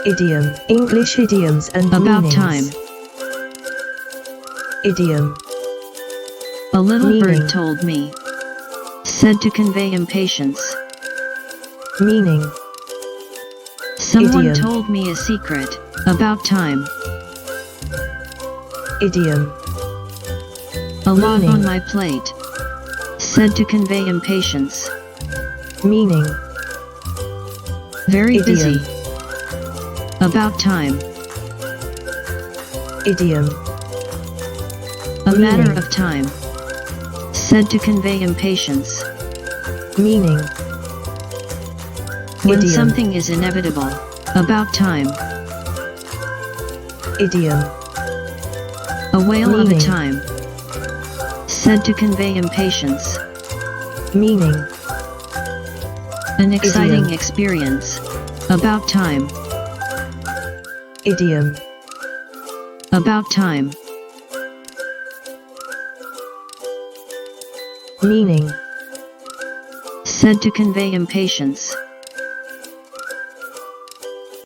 Idiom, English idioms and About meanings. time. Idiom, A little Meaning. bird told me. Said to convey impatience. meaning, Someone Idiom. told me a secret. About time. idiom, A lot Meaning. on my plate. Said to convey impatience. meaning, Very Idiom. busy. About time. idiom, A matter Meaning. of time. Said to convey impatience. meaning, When Idiom. something is inevitable. About time. idiom, A whale of a Meaning. time. Said to convey impatience. meaning, An exciting Idiom. experience. About time. idiom, About time. meaning, Said to convey impatience.